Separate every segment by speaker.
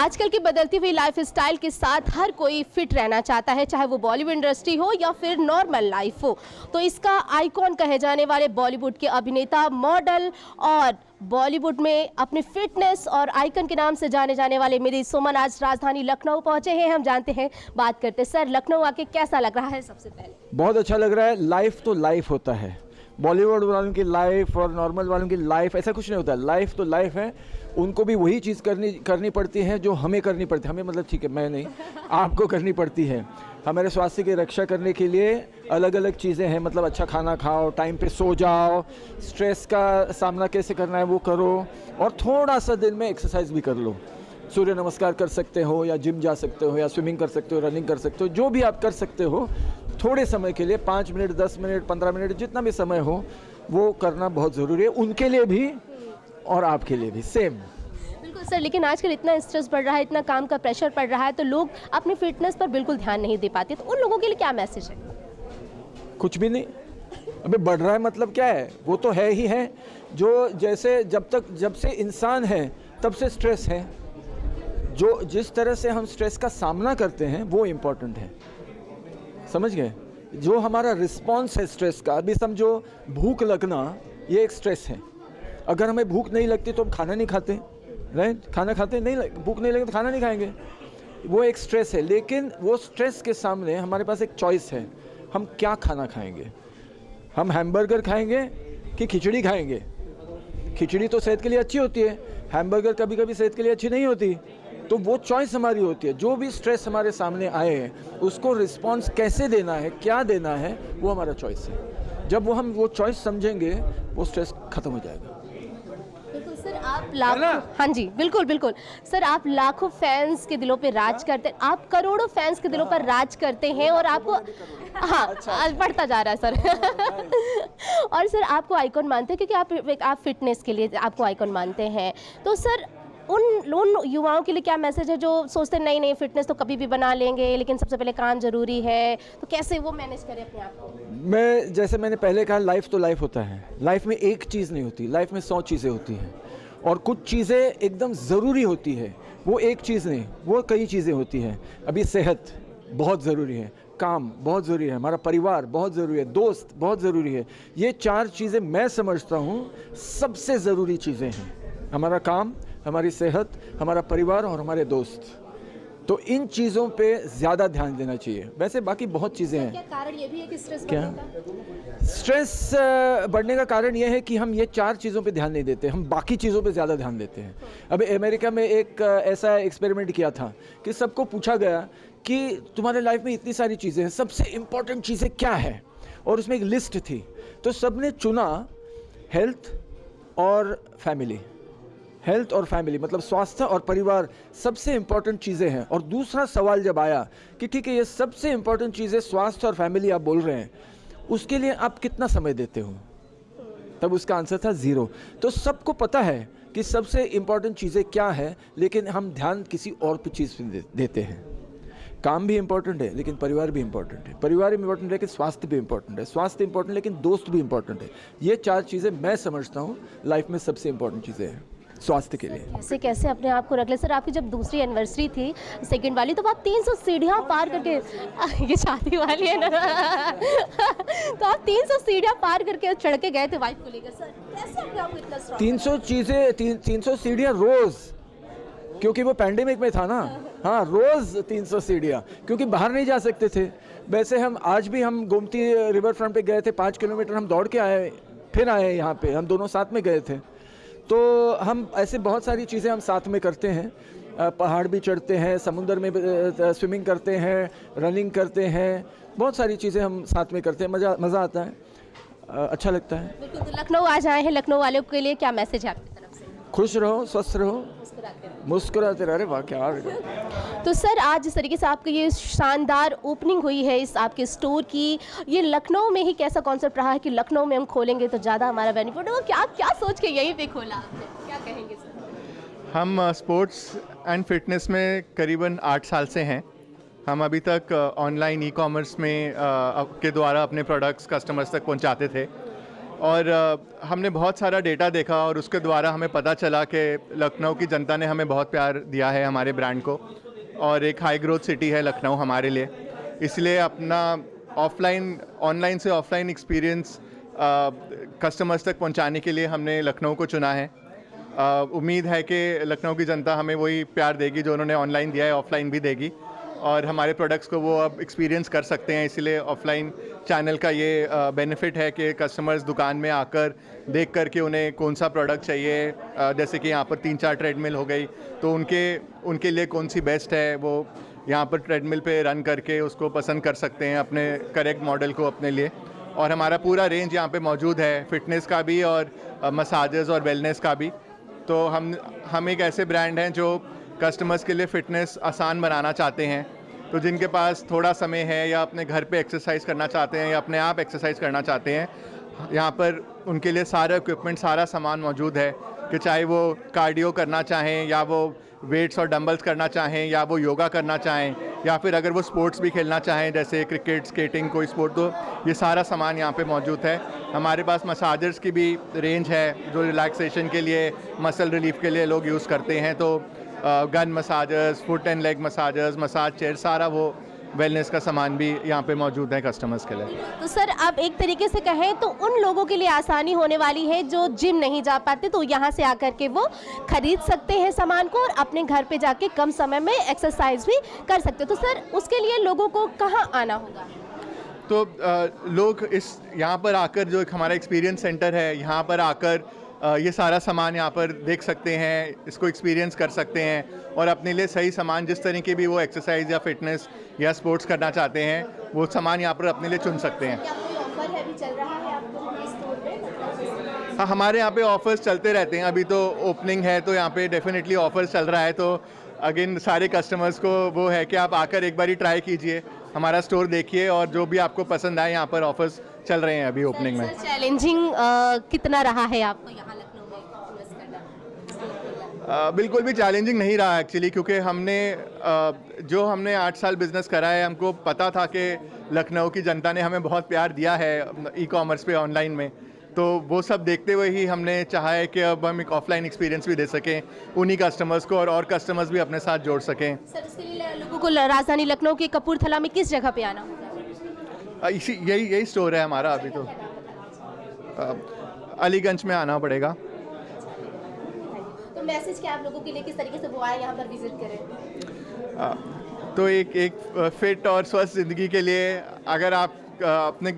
Speaker 1: आजकल की बदलती हुई लाइफस्टाइल के साथ हर कोई फिट रहना चाहता है, चाहे वो बॉलीवुड इंडस्ट्री हो या फिर नॉर्मल लाइफ हो। तो इसका आइकॉन कहे जाने वाले बॉलीवुड के अभिनेता, मॉडल और बॉलीवुड में अपनी फिटनेस और आइकन के नाम से जाने जाने वाले मेरी सुमन आज राजधानी लखनऊ पहुंचे हैं। हम जानते हैं, बात करते हैं। सर, लखनऊ आके कैसा लग रहा है? सबसे पहले
Speaker 2: बहुत अच्छा लग रहा है। लाइफ तो लाइफ होता है, बॉलीवुड वालों की लाइफ और नॉर्मल वालों की लाइफ ऐसा कुछ नहीं होता। लाइफ तो लाइफ है, उनको भी वही चीज़ करनी पड़ती है जो हमें करनी पड़ती है। हमें मतलब ठीक है, मैं नहीं, आपको करनी पड़ती है। हमारे स्वास्थ्य की रक्षा करने के लिए अलग अलग चीज़ें हैं, मतलब अच्छा खाना खाओ, टाइम पे सो जाओ, स्ट्रेस का सामना कैसे करना है वो करो, और थोड़ा सा दिन में एक्सरसाइज भी कर लो। सूर्य नमस्कार कर सकते हो, या जिम जा सकते हो, या स्विमिंग कर सकते हो, रनिंग कर सकते हो, जो भी आप कर सकते हो थोड़े समय के लिए, 5 मिनट, 10 मिनट, 15 मिनट, जितना भी समय हो वो करना बहुत ज़रूरी है, उनके लिए भी और आपके लिए भी सेम।
Speaker 1: बिल्कुल सर, लेकिन आजकल इतना स्ट्रेस बढ़ रहा है, इतना काम का प्रेशर पड़ रहा है, तो लोग अपनी फिटनेस पर बिल्कुल ध्यान नहीं दे पाते। तो उन लोगों के लिए क्या मैसेज है?
Speaker 2: कुछ भी नहीं। अबे बढ़ रहा है मतलब क्या है? वो तो है ही है। जो जैसे जब से इंसान है तब से स्ट्रेस है। जो जिस तरह से हम स्ट्रेस का सामना करते हैं वो इम्पोर्टेंट है, समझ गए? जो हमारा रिस्पॉन्स है स्ट्रेस का, अभी समझो भूख लगना, ये एक स्ट्रेस है। अगर हमें भूख नहीं लगती तो हम खाना नहीं खाते, राइट? खाना खाते नहीं, भूख नहीं लगे तो खाना नहीं खाएंगे, वो एक स्ट्रेस है। लेकिन वो स्ट्रेस के सामने हमारे पास एक चॉइस है, हम क्या खाना खाएंगे। हम हैमबर्गर खाएंगे कि खिचड़ी खाएंगे? खिचड़ी तो सेहत के लिए अच्छी होती है, हैमबर्गर कभी कभी सेहत के लिए अच्छी नहीं होती। तो वो चॉइस हमारी होती है। जो भी स्ट्रेस हमारे सामने आए उसको रिस्पॉन्स कैसे देना है, क्या देना है, वो हमारा चॉइस है। जब हम वो चॉइस समझेंगे वो स्ट्रेस खत्म हो जाएगा।
Speaker 1: बिल्कुल सर, आप लाखों, हाँ जी बिल्कुल बिल्कुल सर, आप लाखों फैंस के दिलों पे राज करते हैं, आप करोड़ों फैंस के दिलों पर राज करते हैं, और आपको हाँ आज बढ़ता जा रहा है सर। और सर, आपको आइकॉन मानते हैं क्योंकि आप फिटनेस के लिए आपको आइकॉन मानते हैं। तो सर, उन युवाओं के लिए क्या मैसेज है जो सोचते हैं नहीं फिटनेस तो कभी भी बना लेंगे, लेकिन सबसे पहले काम जरूरी है, तो कैसे वो मैनेज करें अपने आप को?
Speaker 2: मैंने पहले कहा, लाइफ तो लाइफ होता है। लाइफ में एक चीज़ नहीं होती, लाइफ में 100 चीज़ें होती हैं, और कुछ चीज़ें एकदम ज़रूरी होती है। वो एक चीज़ नहीं, वो कई चीज़ें होती हैं। अभी सेहत बहुत ज़रूरी है, काम बहुत ज़रूरी है, हमारा परिवार बहुत ज़रूरी है, दोस्त बहुत ज़रूरी है। ये 4 चीज़ें मैं समझता हूँ सबसे ज़रूरी चीज़ें हैं। हमारा काम, हमारी सेहत, हमारा परिवार और हमारे दोस्त। तो इन चीज़ों पे ज़्यादा ध्यान देना चाहिए। वैसे बाकी बहुत चीज़ें हैं।
Speaker 1: क्या कारण ये भी है कि स्ट्रेस
Speaker 2: बढ़ने का कारण ये है कि हम ये 4 चीज़ों पे ध्यान नहीं देते, हम बाकी चीज़ों पे ज़्यादा ध्यान देते हैं। अभी अमेरिका में एक ऐसा एक्सपेरिमेंट किया था कि सबको पूछा गया कि तुम्हारे लाइफ में इतनी सारी चीज़ें हैं, सबसे इम्पोर्टेंट चीज़ें क्या है, और उसमें एक लिस्ट थी। तो सबने चुना हेल्थ और फैमिली। हेल्थ और फैमिली मतलब स्वास्थ्य और परिवार सबसे इम्पोर्टेंट चीज़ें हैं। और दूसरा सवाल जब आया कि ठीक है, ये सबसे इम्पोर्टेंट चीज़ें स्वास्थ्य और फैमिली आप बोल रहे हैं, उसके लिए आप कितना समय देते हो? तब उसका आंसर था 0। तो सबको पता है कि सबसे इम्पोर्टेंट चीज़ें क्या है, लेकिन हम ध्यान किसी और चीज़ पे देते हैं। काम भी इम्पोर्टेंट है लेकिन परिवार भी इम्पोर्टेंट है, परिवार भी इम्पोर्टेंट है लेकिन स्वास्थ्य भी इम्पोर्टेंट है, स्वास्थ्य इम्पोर्टेंट लेकिन दोस्त भी इम्पोर्टेंट है। ये 4 चीज़ें मैं समझता हूँ लाइफ में सबसे इम्पोर्टेंट चीज़ें हैं स्वास्थ्य के लिए।
Speaker 1: कैसे अपने आप को रख ले सर? आपकी जब दूसरी एनिवर्सरी थी, सेकंड वाली, तो आप 300 सीढ़ियाँ पार करके ये शादी वाली है ना तो आप 300 सीढ़ियाँ पार करके चढ़ के गए थे वाइफ को लेकर। सर, कैसे अपने आप को इतना स्ट्रॉन्ग?
Speaker 2: 300 सीढ़ियाँ रोज़, क्योंकि वो पैंडेमिक में था ना। हाँ, रोज़ 300 सीढ़ियाँ, क्योंकि बाहर नहीं जा सकते थे। वैसे हम आज भी हम गोमती रिवर फ्रंट पे गए थे, 5 किलोमीटर हम दौड़ के आए, फिर आए यहाँ पे, हम दोनों साथ में गए थे। तो हम ऐसे बहुत सारी चीज़ें हम साथ में करते हैं। पहाड़ भी चढ़ते हैं, समुद्र में स्विमिंग करते हैं, रनिंग करते हैं, बहुत सारी चीज़ें हम साथ में करते हैं। मज़ा आता है, अच्छा लगता है।
Speaker 1: बिल्कुल। तो लखनऊ आज आए हैं, लखनऊ वालों के लिए क्या मैसेज है आपकी तरफ से?
Speaker 2: खुश रहो, स्वस्थ रहो, मुस्कुराते रहो। अरे वाह, क्या!
Speaker 1: तो सर, आज जिस तरीके से आपकी ये शानदार ओपनिंग हुई है इस आपके स्टोर की, ये लखनऊ में ही कैसा कॉन्सेप्ट रहा है कि लखनऊ में हम खोलेंगे तो ज़्यादा हमारा बेनिफिट होगा? क्या सोच के यहीं पे खोला आपने? क्या कहेंगे सर?
Speaker 3: हम स्पोर्ट्स एंड फिटनेस में करीबन 8 साल से हैं। हम अभी तक ऑनलाइन ई-कॉमर्स में के द्वारा अपने प्रोडक्ट्स कस्टमर्स तक पहुंचाते थे, और हमने बहुत सारा डेटा देखा और उसके द्वारा हमें पता चला कि लखनऊ की जनता ने हमें बहुत प्यार दिया है हमारे ब्रांड को, और एक हाई ग्रोथ सिटी है लखनऊ हमारे लिए, इसलिए अपना ऑनलाइन से ऑफलाइन एक्सपीरियंस कस्टमर्स तक पहुंचाने के लिए हमने लखनऊ को चुना है। उम्मीद है कि लखनऊ की जनता हमें वही प्यार देगी जो उन्होंने ऑनलाइन दिया है, ऑफलाइन भी देगी, और हमारे प्रोडक्ट्स को वो अब एक्सपीरियंस कर सकते हैं। इसलिए ऑफलाइन चैनल का ये बेनिफिट है कि कस्टमर्स दुकान में आकर देख कर के उन्हें कौन सा प्रोडक्ट चाहिए, जैसे कि यहाँ पर 3-4 ट्रेडमिल हो गई, तो उनके लिए कौन सी बेस्ट है वो यहाँ पर ट्रेडमिल पे रन करके उसको पसंद कर सकते हैं अपने करेक्ट मॉडल को अपने लिए। और हमारा पूरा रेंज यहाँ पे मौजूद है, फिटनेस का भी और मसाजेस और वेलनेस का भी। तो हम एक ऐसे ब्रांड हैं जो कस्टमर्स के लिए फ़िटनेस आसान बनाना चाहते हैं। तो जिनके पास थोड़ा समय है या अपने घर पे एक्सरसाइज करना चाहते हैं या अपने आप एक्सरसाइज करना चाहते हैं, यहाँ पर उनके लिए सारा इक्विपमेंट, सारा सामान मौजूद है, कि चाहे वो कार्डियो करना चाहें या वो वेट्स और डंबल्स करना चाहें या वो योगा करना चाहें या फिर अगर वो स्पोर्ट्स भी खेलना चाहें जैसे क्रिकेट, स्केटिंग, कोई स्पोर्ट, तो ये सारा सामान यहाँ पे मौजूद है। हमारे पास मसाजर्स की भी रेंज है जो रिलैक्सेशन के लिए, मसल रिलीफ के लिए लोग यूज़ करते हैं। तो gun मसाजर्स, foot and leg मसाजर्स, massage chair, सारा वो वेलनेस का सामान भी यहाँ पे मौजूद है कस्टमर्स के लिए।
Speaker 1: तो सर आप एक तरीके से कहें तो उन लोगों के लिए आसानी होने वाली है जो जिम नहीं जा पाते, तो यहाँ से आकर के वो खरीद सकते हैं सामान को और अपने घर पे जाके कम समय में एक्सरसाइज भी कर सकते हैं। तो सर उसके लिए लोगों को कहाँ आना होगा?
Speaker 3: तो लोग यहाँ पर आकर, जो एक हमारा एक्सपीरियंस सेंटर है, यहाँ पर आकर ये सारा सामान यहाँ पर देख सकते हैं, इसको एक्सपीरियंस कर सकते हैं और अपने लिए सही सामान, जिस तरह की भी वो एक्सरसाइज या फिटनेस या स्पोर्ट्स करना चाहते हैं, वो सामान यहाँ पर अपने लिए चुन सकते हैं।
Speaker 1: क्या कोई ऑफर है भी चल रहा है आपको स्टोर पे?
Speaker 3: हाँ, हमारे यहाँ पे ऑफर्स चलते रहते हैं। अभी तो ओपनिंग है तो यहाँ पे डेफिनेटली ऑफर्स चल रहा है। तो अगेन सारे कस्टमर्स को वो है कि आप आकर एक बारी ट्राई कीजिए, हमारा स्टोर देखिए और जो भी आपको पसंद आए, यहाँ पर ऑफर्स चल रहे हैं अभी ओपनिंग में।
Speaker 1: चैलेंजिंग कितना रहा है आपको यहाँ लखनऊ में इन्वेस्ट करना?
Speaker 3: बिल्कुल भी चैलेंजिंग नहीं रहा एक्चुअली, क्योंकि हमने 8 साल बिजनेस करा है, हमको पता था कि लखनऊ की जनता ने हमें बहुत प्यार दिया है ई कॉमर्स पे, ऑनलाइन में। तो वो सब देखते हुए ही हमने चाहा है कि अब हम एक ऑफलाइन एक्सपीरियंस भी दे सकें उन्हीं कस्टमर्स को और कस्टमर्स भी अपने साथ जोड़ सकें।
Speaker 1: सर इसके लिए लोगों को राजधानी लखनऊ के कपूरथला में किस जगह पे आना होगा?
Speaker 3: यही स्टोर है हमारा। अभी तो अलीगंज में आना पड़ेगा।
Speaker 1: तो मैसेज क्या आप लोगों के लिए, किस तरीके से वो आए यहाँ पर विजिट करें?
Speaker 3: तो एक फिट और स्वस्थ ज़िंदगी के लिए अगर आप अपने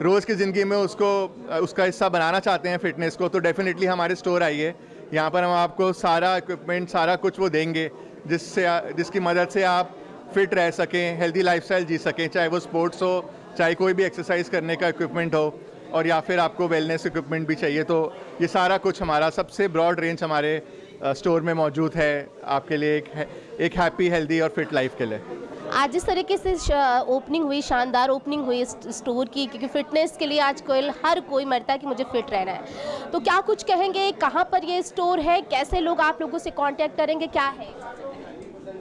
Speaker 3: रोज़ की ज़िंदगी में उसका हिस्सा बनाना चाहते हैं फिटनेस को, तो डेफिनेटली हमारे स्टोर आइए। यहाँ पर हम आपको सारा इक्विपमेंट, सारा कुछ वो देंगे जिसकी मदद से आप फिट रह सकें, हेल्दी लाइफस्टाइल जी सकें, चाहे वो स्पोर्ट्स हो, चाहे कोई भी एक्सरसाइज करने का इक्विपमेंट हो, और या फिर आपको वेलनेस इक्विपमेंट भी चाहिए। तो ये सारा कुछ हमारा सबसे ब्रॉड रेंज हमारे स्टोर में मौजूद है आपके लिए, एक हैप्पी, हेल्दी और फिट लाइफ के लिए।
Speaker 1: आज जिस तरीके से ओपनिंग हुई, शानदार ओपनिंग हुई स्टोर की, क्योंकि फिटनेस के लिए आज हर कोई मरता है कि मुझे फिट रहना है, तो क्या कुछ कहेंगे, कहाँ पर ये स्टोर है, कैसे लोग आप लोगों से कांटेक्ट करेंगे, क्या है?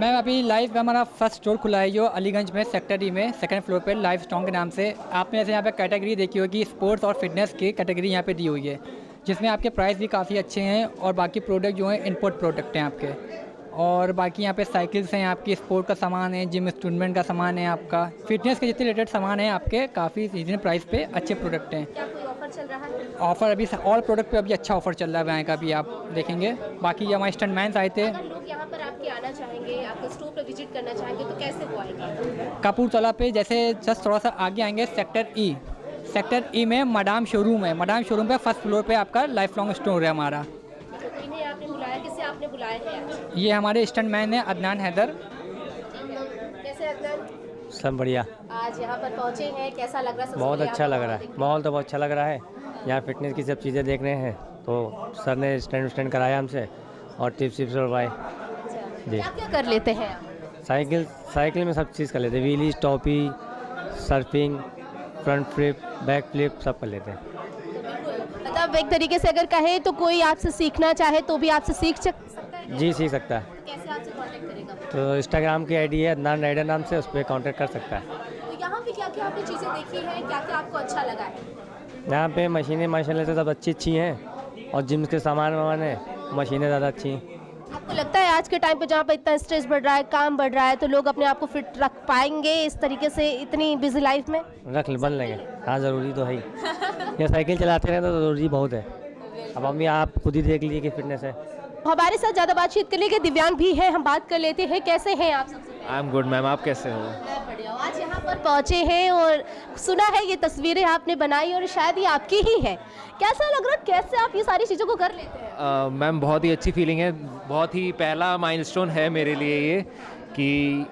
Speaker 4: मैम अभी लाइव हमारा फर्स्ट स्टोर खुला है जो अलीगंज में सेक्टर डी में 2nd फ्लोर पे लाइव स्ट्रॉन्ग के नाम से। आपने ऐसे यहाँ पे कैटेगरी देखी होगी, स्पोर्ट्स और फिटनेस की कैटेगरी यहाँ पे दी हुई है, जिसमें आपके प्राइस भी काफ़ी अच्छे हैं और बाकी प्रोडक्ट जो हैं इनपुट प्रोडक्ट हैं आपके। और बाकी यहाँ पे साइकिल्स हैं आपकी, स्पोर्ट का सामान है, जिम इंस्ट्रूमेंट का सामान है आपका, फिटनेस के जितने रिलेटेड सामान हैं आपके, काफ़ी रीजनेबल प्राइस पे अच्छे प्रोडक्ट हैं।
Speaker 1: क्या कोई ऑफर चल रहा है?
Speaker 4: ऑफ़र अभी ऑल प्रोडक्ट पे अभी अच्छा ऑफर चल रहा है का भी आप देखेंगे। बाकी हमारे स्टंटमैन्स आए थे।
Speaker 1: अगर लोग यहाँ पर आपके आना चाहेंगे, आपके स्टोर पर विजिट करना चाहेंगे, तो कैसे वो आएंगे?
Speaker 4: कपूरथला पे जैसे जस्ट थोड़ा सा आगे आएंगे, सेक्टर ई में मडाम शोरूम है। मडाम शोरूम पे 1st फ्लोर पे आपका लाइफ लॉन्ग स्टोर है हमारा।
Speaker 1: तो इन्हें आपने बुलाया, किससे आपने बुलाया है आज?
Speaker 4: ये हमारे स्टंटमैन है अदनान हैदर।
Speaker 1: कैसे अदनान?
Speaker 5: सब बढ़िया।
Speaker 1: आज यहाँ पर पहुँचे हैं, कैसा लग रहा है?
Speaker 5: बहुत अच्छा लग रहा है, माहौल तो बहुत अच्छा लग रहा है। यहाँ फिटनेस की सब चीज़ें देख रहे हैं, तो सर ने स्टैंड कराया हमसे और टिप्स करवाए जी।
Speaker 1: क्या क्या कर लेते हैं आप?
Speaker 5: साइकिल में सब चीज़ कर लेते हैं, wheelie, stoppie, surfing, front flip, back flip, सब कर लेते हैं।
Speaker 1: मतलब एक तरीके से अगर कहे तो कोई आपसे सीखना चाहे तो भी आपसे सीख सकता है?
Speaker 5: जी सीख सकता है।
Speaker 1: तो कैसे आपसे कांटेक्ट करेगा?
Speaker 5: तो इंस्टाग्राम की आईडी है अदनान राइडर नाम से, उस पर कांटेक्ट कर सकता है।
Speaker 1: तो यहाँ पे क्या क्या आपने चीज़ें देखी हैं, क्या क्या आपको अच्छा लगा है?
Speaker 5: यहाँ पे मशीनें माशाल्लाह से सब अच्छी हैं और जिम के सामान वामान है, मशीनें ज़्यादा अच्छी हैं।
Speaker 1: आपको लगता है आज के टाइम पे जहाँ पे इतना स्ट्रेस बढ़ रहा है, काम बढ़ रहा है, तो लोग अपने आप को फिट रख पाएंगे इस तरीके से इतनी बिजी लाइफ में?
Speaker 5: बन लेंगे, हाँ ज़रूरी तो है ही। ये साइकिल चलाते हैं तो ज़रूरी बहुत है। अब अम्मी आप खुद ही देख लीजिए कि फिटनेस है।
Speaker 1: हमारे साथ ज़्यादा बातचीत करने के दिव्यांग भी हैं, हम बात कर लेते हैं। कैसे हैं आप? सबसे
Speaker 6: आई एम गुड मैम, आप कैसे हो?
Speaker 1: मैं बढ़िया हूँ। आज यहाँ पर पहुँचे हैं और सुना है ये तस्वीरें आपने बनाई और शायद ये आपकी ही है। कैसा लग रहा है, कैसे आप ये सारी चीज़ों को कर लेते हैं?
Speaker 6: मैम बहुत ही अच्छी फीलिंग है, बहुत ही पहला माइलस्टोन है मेरे लिए ये कि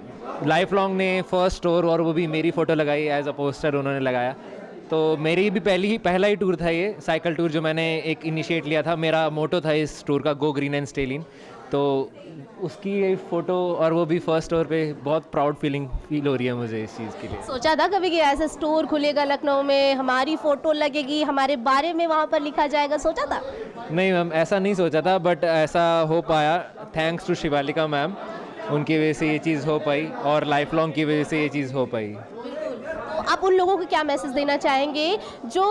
Speaker 6: लाइफ लॉन्ग ने फर्स्ट टूर और वो भी मेरी फ़ोटो लगाई एज अ पोस्टर उन्होंने लगाया। तो मेरी भी पहला ही टूर था ये साइकिल टूर जो मैंने एक इनिशिएट लिया था। मेरा मोटो था इस टूर का गो ग्रीन एंड स्टे लीन, तो उसकी ये फ़ोटो और वो भी फर्स्ट टूर पे बहुत प्राउड फील हो रही है मुझे इस चीज़ के लिए।
Speaker 1: सोचा था कभी कि ऐसा स्टोर खुलेगा लखनऊ में, हमारी फ़ोटो लगेगी, हमारे बारे में वहाँ पर लिखा जाएगा, सोचा था?
Speaker 6: नहीं मैम, ऐसा नहीं सोचा था, बट ऐसा हो पाया थैंक्स टू शिवालिका मैम। उनकी वजह से ये चीज़ हो पाई और लाइफ लॉन्ग की वजह से ये चीज़ हो पाई।
Speaker 1: तो आप उन लोगों को क्या मैसेज देना चाहेंगे जो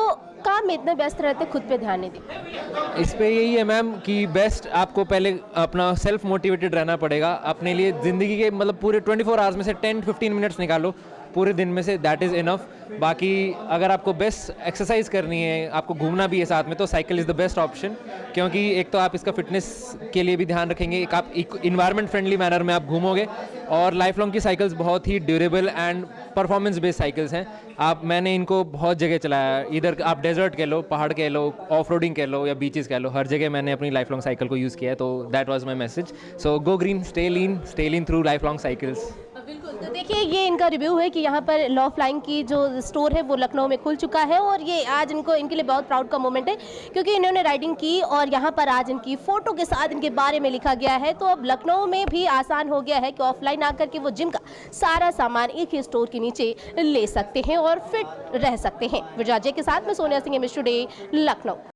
Speaker 1: काम में इतने व्यस्त रहते, खुद पे ध्यान नहीं देते?
Speaker 6: इस पे यही है मैम कि बेस्ट आपको पहले अपना सेल्फ मोटिवेटेड रहना पड़ेगा। अपने लिए ज़िंदगी के मतलब पूरे 24 आवर्स में से 10-15 मिनट्स निकालो पूरे दिन में से, दैट इज़ इनफ। बाकी अगर आपको बेस्ट एक्सरसाइज करनी है, आपको घूमना भी है साथ में, तो cycle is the best option. क्योंकि एक तो आप इसका फिटनेस के लिए भी ध्यान रखेंगे, एक आप इन्वायरमेंट फ्रेंडली मैनर में आप घूमोगे, और लाइफ लॉन्ग की साइकिल्स बहुत ही durable and performance based cycles हैं। मैंने इनको बहुत जगह चलाया, इधर आप डेजर्ट कह लो, पहाड़ कह लो, ऑफ रोडिंग कह लो या बीचेस कह लो, हर जगह मैंने अपनी लाइफ लॉन्ग साइकिल को यूज़ किया है। तो that was my message. So go green, stay lean through life long cycles.
Speaker 1: बिल्कुल। तो देखिए ये इनका रिव्यू है कि यहाँ पर लॉ फ्लाइंग की जो स्टोर है वो लखनऊ में खुल चुका है और ये आज इनके लिए बहुत प्राउड का मोमेंट है क्योंकि इन्होंने राइडिंग की और यहाँ पर आज इनकी फ़ोटो के साथ इनके बारे में लिखा गया है। तो अब लखनऊ में भी आसान हो गया है कि ऑफलाइन आकर के वो जिम का सारा सामान एक ही स्टोर के नीचे ले सकते हैं और फिट रह सकते हैं। विराजे के साथ में सोनिया सिंह, मिस्टर डे, लखनऊ।